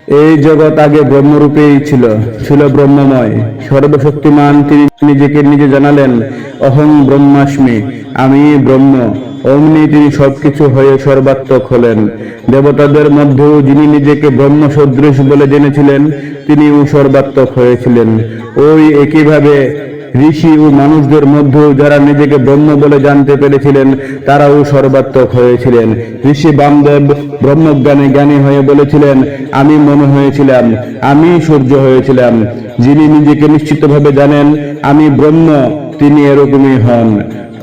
এই জগৎ আগে ব্রহ্মরূপেই ছিল, ছিল ব্রহ্মময়, সর্বশক্তিমান। তিনি নিজেকে নিজে জানালেন, অহং ব্রহ্মাস্মি, আমি ব্রহ্ম। অমনি তিনি সবকিছু হয়ে সর্বাত্মক হলেন। দেবতাদের মধ্যেও যিনি নিজেকে ব্রহ্ম সদৃশ বলে জেনেছিলেন, তিনিও সর্বাত্মক হয়েছিলেন। ওই একইভাবে ঋষি ও মানুষদের মধ্যেও যারা নিজেকে ব্রহ্ম বলে জানতে পেরেছিলেন, তারাও সর্বাত্মক হয়েছিলেন। ঋষি বামদেব ব্রহ্মজ্ঞানী জ্ঞানী হয়ে বলেছিলেন, আমি মন হয়েছিলাম, আমি সূর্য হয়েছিলাম। যিনি নিজেকে নিশ্চিতভাবে জানেন আমি ব্রহ্ম, তিনি এরকমই হন,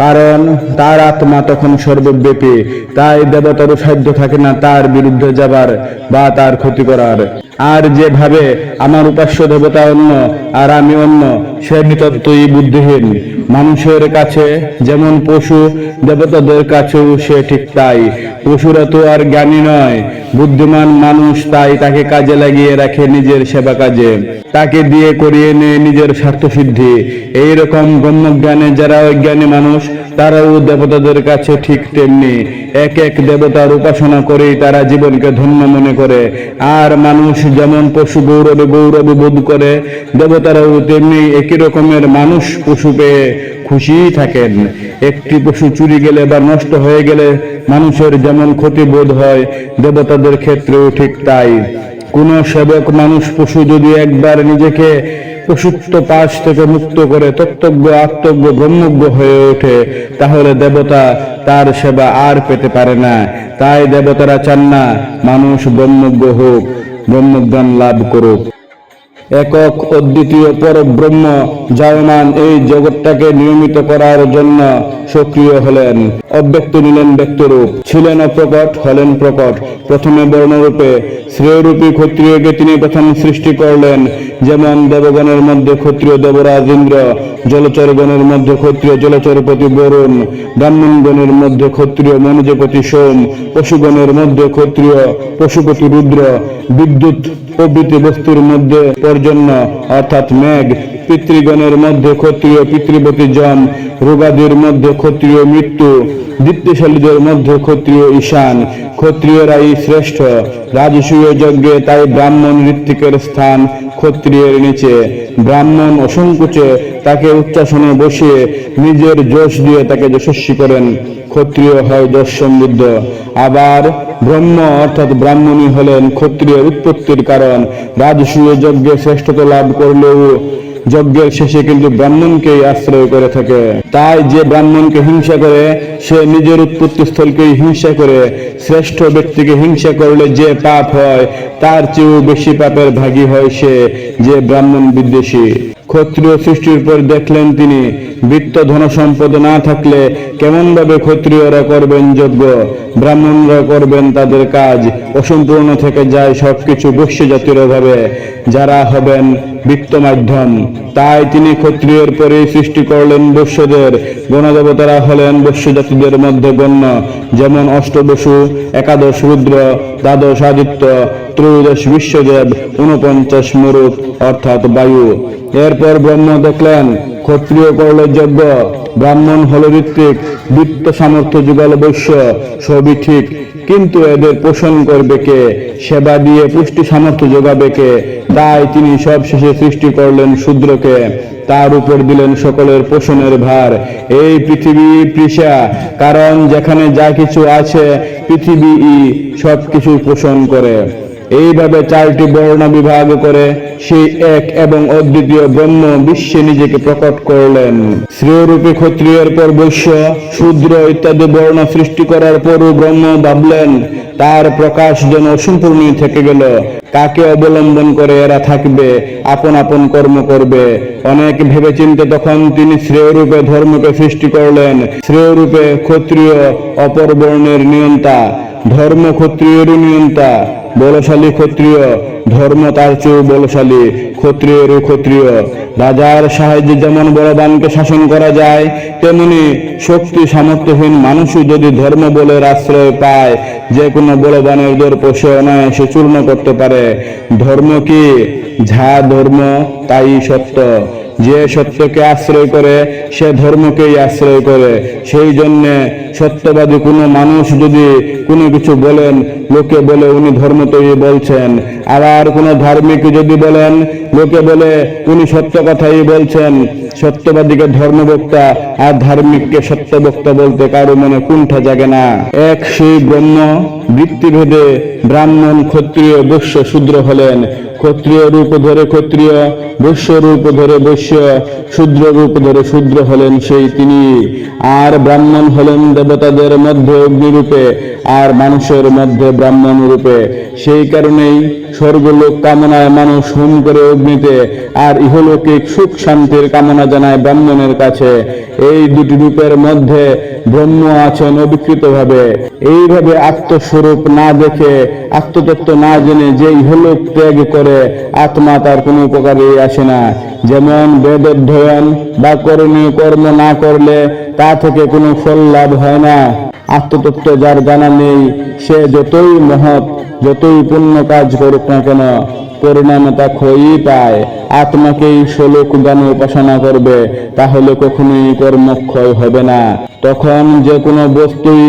কারণ তার আত্মা তখন সর্বব্যাপী। তাই দেবতারও সাধ্য থাকে না তার বিরুদ্ধে যাবার বা তার ক্ষতি করার। আর যে ভাবে আমার উপাস্য দেবতা অন্য আর আমি অন্য, সে নিতান্তই বুদ্ধিহীন। মানুষের কাছে যেমন পশু, দেবতাদের কাছেও সে ঠিক তাই। পশুরা তো আর জ্ঞানী নয়, বুদ্ধিমান মানুষ, তাই তাকে কাজে লাগিয়ে রাখে নিজের সেবা কাজে, তাকে দিয়ে করিয়ে নেয় নিজের স্বার্থ সিদ্ধি। এইরকম ব্রহ্মজ্ঞানে যারা অজ্ঞানী মানুষ, তারাও দেবতাদের কাছে ঠিক তেমনি। এক এক দেবতার উপাসনা করেই তারা জীবনকে ধন্য মনে করে। আর মানুষ যেমন পশু গৌরবে গৌরবে বোধ করে, দেবতারাও তেমনি একই রকমের মানুষ পশু পেয়ে খুশি থাকেন। একটি পশু চুরি গেলে বা নষ্ট হয়ে গেলে মানুষের যেমন ক্ষতি বোধ হয়, দেবতাদের ক্ষেত্রেও ঠিক তাই। কোন সেবক মানুষ পশু যদি একবার নিজেকে পশুত্ব পাশ থেকে মুক্ত করে তত্ত্বজ্ঞ আত্মজ্ঞ ব্রহ্মজ্ঞ হয়ে ওঠে, তাহলে দেবতা তার সেবা আর পেতে পারে না। তাই দেবতারা চান না মানুষ ব্রহ্মজ্ঞ হোক, ব্রহ্মজ্ঞান লাভ করুক। একক অদ্বিতীয় পরব্রহ্ম জায়মান এই জগৎটাকে নিয়মিত করার জন্য সক্রিয় হলেন। অব্যক্ত নিলেন ব্যক্তরূপ, ছিলেন অপ্রকট, হলেন প্রকট। প্রথমে বর্ণরূপে শ্রেয়রূপী ক্ষত্রিয়কে তিনি প্রথম সৃষ্টি করলেন। যেমন দেবগণের মধ্যে ক্ষত্রিয় দেবরাজ ইন্দ্র, জলচরগণের মধ্যে ক্ষত্রিয় জলচরপতি বরুণ, ব্রাহ্মণগণের মধ্যে ক্ষত্রিয় মনুজপতি সোম, পশুগণের মধ্যে ক্ষত্রিয় পশুপতি রুদ্র, বিদ্যুৎ প্রভৃতি বস্তুর মধ্যে পর্জন্য অর্থাৎ মেঘ, পিতৃগণের মধ্যে ক্ষত্রিয় পিতৃপতি যম, রোগাদির মধ্যে ক্ষত্রিয় মৃত্যু, দীপ্তিশালীদের মধ্যে ক্ষত্রিয় ঈশান। ক্ষত্রিয়রাই শ্রেষ্ঠ রাজসূয় যজ্ঞে, তাই ব্রাহ্মণ ঋত্বিকের স্থান ক্ষত্রিয়ের নিচে। ব্রাহ্মণ অসংকোচে তাকে উচ্চাসনে বসিয়ে নিজের যশ দিয়ে তাকে যশস্বী করেন। ক্ষত্রিয় হয় যশ সমৃদ্ধ। আবার ব্রহ্ম অর্থাৎ ব্রাহ্মণই হলেন ক্ষত্রিয়ের উৎপত্তির কারণ। রাজসূয় যজ্ঞে শ্রেষ্ঠতা লাভ করলেও যজ্ঞের শেষে কিন্তু ব্রাহ্মণকেই আশ্রয় করে থাকে। তাই যে ব্রাহ্মণকে হিংসা করে, সে নিজের উৎপত্তি স্থলকেই হিংসা করে। শ্রেষ্ঠ ব্যক্তিকে হিংসা করলে যে পাপ হয়, তার চেয়েও বেশি পাপের ভাগী হয় সে যে ব্রাহ্মণ বিদ্বেষী। ক্ষত্রিয় সৃষ্টির পর দেখলেন তিনি, বৃত্ত ধন সম্পদ না থাকলে কেমন ভাবে ক্ষত্রিয়রা করবেন যজ্ঞ, ব্রাহ্মণরা করবেন তাদের কাজ। অসম্পূর্ণ থেকে যায় সবকিছু বৈশ্য জাতির অভাবে, যারা হবেন বৃত্ত মাধ্যম। তাই তিনি ক্ষত্রিয়ের পরেই সৃষ্টি করলেন বৈশ্যদের। গণদেবতারা হলেন বৈশ্য জাতিদের মধ্যে গণ্য, যেমন অষ্টবসু, একাদশ রুদ্র, দ্বাদশ আদিত্য, ত্রয়োদশ বিশ্বদেব, 49 মরুত অর্থাৎ বায়ু। এরপর ব্রহ্ম দেখলেন ক্ষত্রিয় করল যজ্ঞ, ব্রাহ্মণ হল ঋত্বিক, বৃত্ত সামর্থ্য যুগাল বৈশ্য, সবই ঠিক, কিন্তু এদের পোষণ করবে কে, সেবা দিয়ে পুষ্টি সামর্থ্য যোগাবে কে? তাই তিনি সব শেষে সৃষ্টি করলেন শূদ্রকে, তার উপর দিলেন সকলের পোষণের ভার। এই পৃথিবী পৃষা, কারণ যেখানে যা কিছু আছে পৃথিবীই সব কিছু পোষণ করে। এইভাবে 4টি বর্ণ বিভাগ করে সেই এক এবং অদ্বিতীয় ব্রহ্ম বিশ্বে নিজেকে প্রকট করলেন। শ্রেয়রূপী ক্ষত্রিয়ের পর বৈশ্য, শূদ্র ইত্যাদি বর্ণ সৃষ্টি করার পরও ব্রহ্ম ভাবলেন তার প্রকাশ যেন অসম্পূর্ণই থেকে গেল। কাকে অবলম্বন করে এরা থাকবে, আপন আপন কর্ম করবে? অনেক ভেবেচিন্তে তখন তিনি শ্রেয়রূপে ধর্মকে সৃষ্টি করলেন। শ্রেয়রূপে ক্ষত্রিয় অপর বর্ণের নিয়ন্তা, ধর্ম ক্ষত্রিয়েরও নিয়ন্তা। বলশালী ক্ষত্রিয়, ধর্ম তার চেয়েও বলশালী, ক্ষত্রিয়েরও ক্ষত্রিয়। রাজার সাহায্যে যেমন বলবানকে শাসন করা যায়, তেমনি শক্তি সামর্থ্যহীন মানুষও যদি ধর্ম বলের আশ্রয় পায়, যে কোনো বলবানের দর্প সে অনায়াসে চূর্ণ করতে পারে। ধর্ম কি? যা ধর্ম তাই সত্য। যে সত্যকে আশ্রয় করে সে ধর্মকেই আশ্রয় করে। সেই জন্যে সত্যবাদী কোনো মানুষ যদি কোনো কিছু বলেন, লোকে বলে উনি ধর্ম তৈরি বলছেন। আবার কোনো ধার্মিক যদি বলেন, লোকে বলে উনি সত্য কথাই বলছেন। সত্যবাদীকে ধর্মবক্তা আর ধার্মিককে সত্যবক্তা বলতে কারো মনে কুণ্ঠা জাগে না। এক সেই ব্রহ্ম বৃত্তিভেদে ব্রাহ্মণ, ক্ষত্রিয়, বৈশ্য, শূদ্র হলেন। ক্ষত্রিয় রূপ ধরে ক্ষত্রিয়, বৈশ্য রূপ ধরে বৈশ্য, শূদ্র রূপ ধরে শূদ্র হলেন সেই তিনি। আর ব্রাহ্মণ হলেন দেবতাদের মধ্যে অগ্নিরূপে আর মানুষের মধ্যে ব্রাহ্মণ রূপে। সেই কারণেই স্বর্গলোক কামনায় মানুষ হোম করে অগ্নিতে, আর ইহলৌকিক সুখ শান্তির কামনা জানায় ব্রাহ্মণের কাছে। এই দুটি রূপের মধ্যে ব্রহ্ম আছেন অবিকৃতভাবে। এইভাবে আত্মস্বরূপ না দেখে, আত্মতত্ত্ব না জেনে যে ইহলোক ত্যাগ করে, আত্মা তার কোনো উপকারে আসে না। যেমন বেদ অধ্যয়ন বা করণীয় কর্ম না করলে তা থেকে কোনো ফল লাভ হয় না। আত্মতত্ত্ব যার জানা নেই, সে যতই মহৎ, যতই পুণ্য কাজ করুক না কেন, পরিণামে তা ক্ষয়ই পায়। আত্মাকেই শ্লোক গানে উপাসনা করবে, তাহলে কখনোই কর্মক্ষয় হবে না। তখন যে কোনো বস্তুই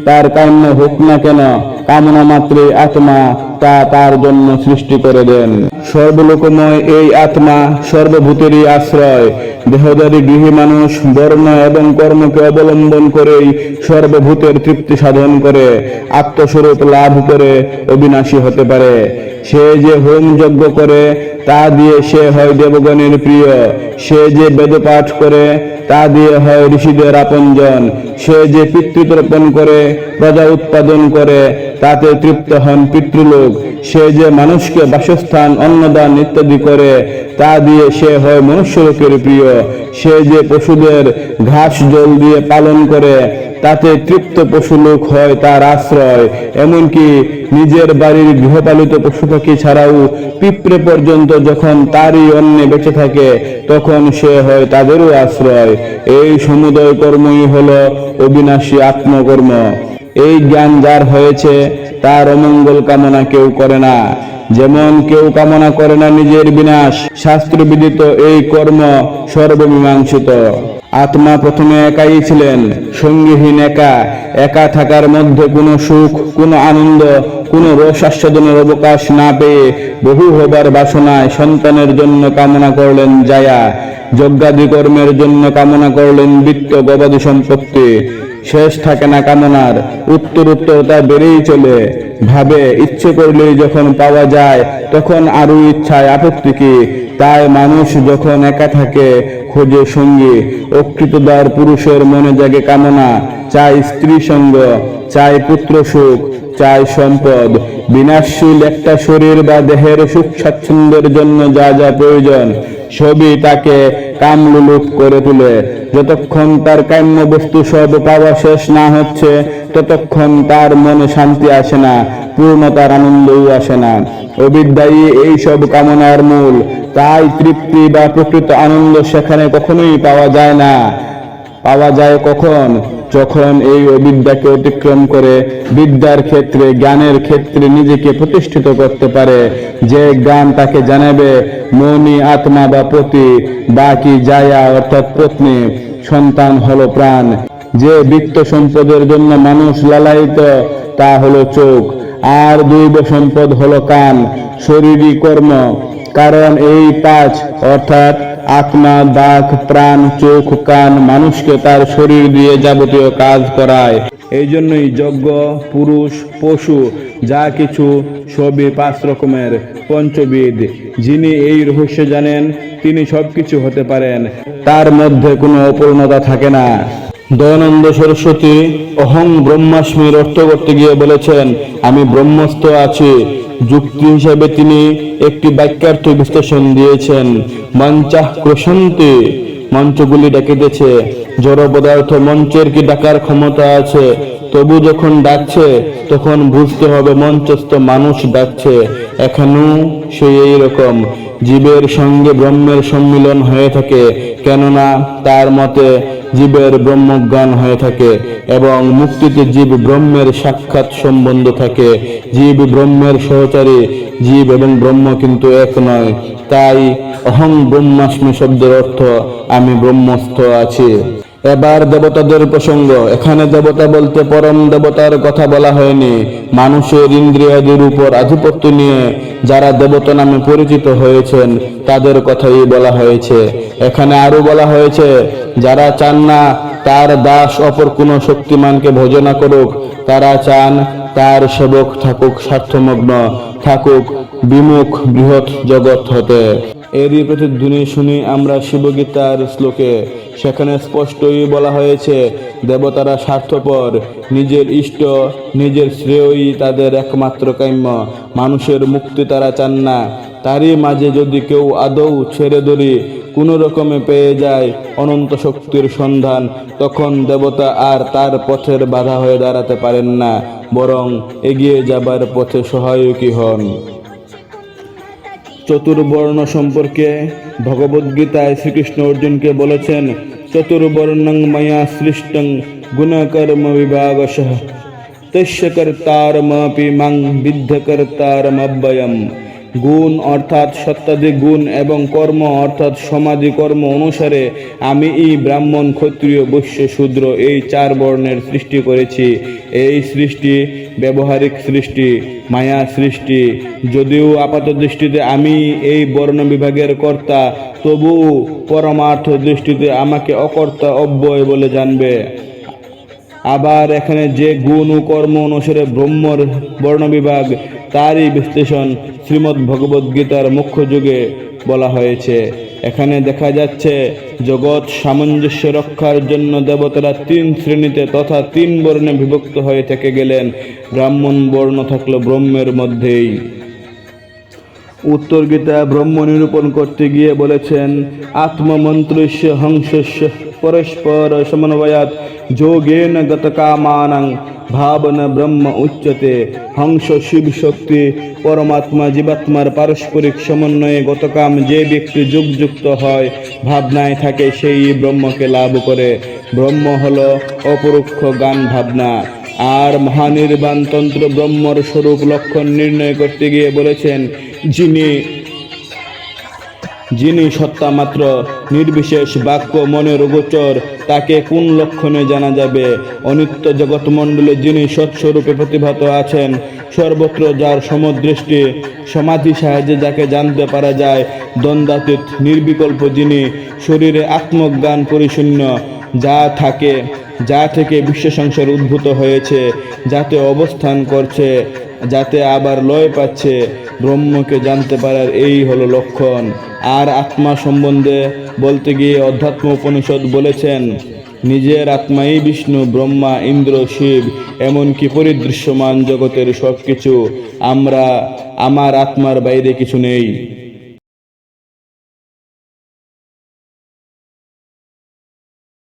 তার কাম্য হোক না কেন, কামনা মাত্রই আত্মা তা তার জন্য সৃষ্টি করে দেন। সর্বলোকময় এই আত্মা সর্বভূতেরই আশ্রয়। দেহধারী গৃহী মানুষ বর্ণ এবং কর্মকে অবলম্বন করেই সর্বভূতের তৃপ্তি সাধন করে আত্মস্বরূপ লাভ করে অবিনাশী হতে পারে। সে যে হোম যজ্ঞ করে তা দিয়ে সে হয় দেবগণের প্রিয়। সে যে বেদপাঠ করে তা দিয়ে হয় ঋষিদের আপনজন। সে যে পিতৃতর্পণ করে, প্রজা উৎপাদন করে, তাতে তৃপ্ত হন পিতৃলোক। সে যে মানুষকে বাসস্থান, অন্নদান ইত্যাদি করে, তা দিয়ে সে হয় মনুষ্যলোকের প্রিয়। সে যে পশুদের ঘাস জল দিয়ে পালন করে, তাতে তৃপ্ত পশুলোক হয় তার আশ্রয়। এমনকি নিজের বাড়ির গৃহপালিত পশু পাখি ছাড়াও পিঁপড়ে পর্যন্ত যখন তারই অন্নে বেঁচে থাকে, তখন সে হয় তাদেরও আশ্রয়। এই সমুদয় কর্মই হলো অবিনাশী আত্মকর্ম। এই জ্ঞান যার হয়েছে, তার অমঙ্গল কামনা কেউ করে না। যেমন কেউ কামনা করে না নিজের বিনাশ, শাস্ত্রবিদিত এই কর্ম সর্বমীমাংসিত। আত্মা প্রথমে একাই ছিলেন, সঙ্গীহীন একা। একা থাকার মধ্যে কোনো সুখ, কোনো আনন্দ, কোনো রস আস্বাদনের অবকাশ না পেয়ে বহু হবার বাসনায় সন্তানের জন্য কামনা করলেন জায়া। যজ্ঞাদি কর্মের জন্য কামনা করলেন বিত্ত, গবাদি সম্পত্তি। শেষ থাকে না কামনার, উত্তরোত্তর তা বেড়েই চলে। ভাবে ইচ্ছে করলেই যখন পাওয়া যায়, তখন আরো ইচ্ছায় আপত্তি কি? তাই মানুষ যখন একা থাকে খোঁজে সঙ্গী। অকৃতদার পুরুষের মনে জাগে কামনা, চাই স্ত্রী সঙ্গ, চাই পুত্র সুখ, চাই সম্পদ। বিনাশশীল একটা শরীর বা দেহের সুখ স্বাচ্ছন্দ্যের জন্য যা যা প্রয়োজন, সবই তাকে কামলুলুপ করে তোলে। যতক্ষণ তার কাম্য বস্তু সব পাওয়া শেষ না হচ্ছে, ততক্ষণ তার মনে শান্তি আসে না, পূর্ণতার আনন্দও আসে না। অবিদ্যাই এই সব কামনার মূল। তাই তৃপ্তি বা প্রকৃত আনন্দ সেখানে কখনোই পাওয়া যায় না। পাওয়া যায় কখন? যখন এই অবিদ্যাকে অতিক্রম করে বিদ্যার ক্ষেত্রে, জ্ঞানের ক্ষেত্রে নিজেকে প্রতিষ্ঠিত করতে পারে। যে জ্ঞান তাকে জানাবে মনি আত্মা বা পতি, বাকি জায়া অর্থাৎ পত্নী, সন্তান হলো প্রাণ। যে বিত্ত সম্পদের জন্য মানুষ লালায়িত, তা হলো চোখ। আর দৈব সম্পদ হলো কান, শরীরী কর্ম। কারণ এই পাঁচ অর্থাৎ আত্মা, বাক, প্রাণ, চোখ, কান মানুষকে তার শরীর দিয়ে যাবতীয় কাজ করায়। এই জন্যই যজ্ঞ, পুরুষ, পশু যা কিছু সবই 5 রকমের, পঞ্চবিদ। যিনি এই রহস্য জানেন, তিনি সবকিছু হতে পারেন, তার মধ্যে কোনো অপূর্ণতা থাকে না। দয়ানন্দ সরস্বতী অহং ব্রহ্মাস্মির অর্থ করতে গিয়ে বলেছেন, আমি ব্রহ্মস্থ আছি। যুক্তি হিসাবে তিনি একটি বাক্যার্থ বিশ্লেষণ দিয়েছেন, মঞ্চাহ ক্রোশন্তি, মঞ্চগুলি ডাকিতেছে। জড় পদার্থ মঞ্চের কি ডাকার ক্ষমতা আছে? তবু যখন ডাকছে, তখন বুঝতে হবে মঞ্চস্থ মানুষ ডাকছে। এখানেও সেই এইরকম জীবের সঙ্গে ব্রহ্মের সম্মিলন হয়ে থাকে, কেননা তার মতে জীবের ব্রহ্মজ্ঞান হয়ে থাকে এবং মুক্তিতে জীব ব্রহ্মের সাক্ষাৎ সম্বন্ধ থাকে। জীব ব্রহ্মের সহচারী, জীব এবং ব্রহ্ম কিন্তু এক নয়। তাই অহং ব্রহ্মাস্মি শব্দের অর্থ আমি ব্রহ্মস্থ আছি। এবার দেবতাদের প্রসঙ্গ। এখানে দেবতা বলতে পরম দেবতার কথা বলা হয়নি। মানুষের ইন্দ্রিয়াদির উপর আধিপত্য নিয়ে যারা দেবতা নামে পরিচিত হয়েছেন তাদের কথাই বলা হয়েছে। এখানে আরো বলা হয়েছে, যারা চান না তার দাস অপর কোনো শক্তিমানকে ভজনা করুক, তারা চান তার সেবক থাকুক স্বার্থমগ্ন, থাকুক বিমুখ বৃহৎ জগৎ হতে। এরই প্রতিধ্বনি শুনি আমরা শিবগীতার শ্লোকে। সেখানে স্পষ্টই বলা হয়েছে, দেবতারা স্বার্থপর, নিজের ইষ্ট নিজের শ্রেয়ই তাদের একমাত্র কাম্য, মানুষের মুক্তি তারা চান না। তারই মাঝে যদি কেউ আদৌ ছেড়ে ধরি কোনো রকমে পেয়ে যায় অনন্ত শক্তির সন্ধান, তখন দেবতা আর তার পথের বাধা হয়ে দাঁড়াতে পারেন না, বরং এগিয়ে যাবার পথে সহায়কই হন। চতুর্বর্ণ সম্পর্কে ভগবদ্গীতায় শ্রীকৃষ্ণ অর্জুনকে বলেছেন, চতুর্বর্ণং ময়া সৃষ্টং গুণকর্ম বিভাগশঃ তস্য কর্তারমপি মাং বিদ্ধ কর্তারমব্যয়ম। গুণ অর্থাৎ সত্যাদি গুণ এবং কর্ম অর্থাৎ সমাধি কর্ম অনুসারে আমি এই ব্রাহ্মণ ক্ষত্রিয় বৈশ্য শূদ্র এই চার বর্ণের সৃষ্টি করেছি। এই সৃষ্টি ব্যবহারিক সৃষ্টি, মায়া সৃষ্টি। যদিও আপাত দৃষ্টিতে আমি এই বর্ণ বিভাগের কর্তা, তবুও পরমার্থ দৃষ্টিতে আমাকে অকর্তা অব্যয় বলে জানবে। আবার এখানে যে গুণ ও কর্ম অনুসারে ব্রহ্মর বর্ণবিভাগ, তারই বিশ্লেষণ শ্রীমদ্ ভগবদ্গীতার মুখ্য যুগে বলা হয়েছে। এখানে দেখা যাচ্ছে জগৎ সামঞ্জস্য রক্ষার জন্য দেবতারা তিন শ্রেণীতে তথা তিন বর্ণে বিভক্ত হয়ে থেকে গেলেন। ব্রাহ্মণ বর্ণ থাকলো ব্রহ্মের মধ্যেই। উত্তর গীতা ব্রহ্ম নিরূপণ করতে গিয়ে বলেছেন, আত্মমন্ত্রস্য হংসস্য পরস্পর সমন্বয়াৎ যোগেন গতকামানাং ভাবনা ব্রহ্ম উচ্যতে। হংস শিব শক্তি পরমাত্মা জীবাত্মার পারস্পরিক সমন্বয়ে গতকাম যে ব্যক্তি যুগযুক্ত হয়, ভাবনায় থাকে, সেই ব্রহ্মকে লাভ করে। ব্রহ্ম হলো অপরোক্ষ জ্ঞান ভাবনা। আর মহানির্বাণ তন্ত্র ব্রহ্মর স্বরূপ লক্ষণ নির্ণয় করতে গিয়ে বলেছেন, যিনি সত্তা মাত্র নির্বিশেষ বাক্য মনের গোচর, তাকে কোন লক্ষণে জানা যাবে? অনিত্য জগৎমণ্ডলে যিনি সৎস্বরূপে প্রতিভাত আছেন, সর্বত্র যার সমদৃষ্টি, সমাধি সাহায্যে যাকে জানতে পারা যায়, দ্বন্দ্বাতীত নির্বিকল্প যিনি, শরীরে আত্মজ্ঞান পরিশূন্য, যা থেকে বিশ্ব সংসার উদ্ভূত হয়েছে, যাতে অবস্থান করছে, যাতে আবার লয় পাচ্ছে, ব্রহ্মকে জানতে পারার এই হলো লক্ষণ। আর আত্মা সম্বন্ধে বলতে গিয়ে অধ্যাত্ম উপনিষদ বলেছেন, নিজের আত্মাই বিষ্ণু, ব্রহ্মা, ইন্দ্র, শিব, এমনকি পরিদৃশ্যমান জগতের সব কিছু। আমার আত্মার বাইরে কিছু নেই।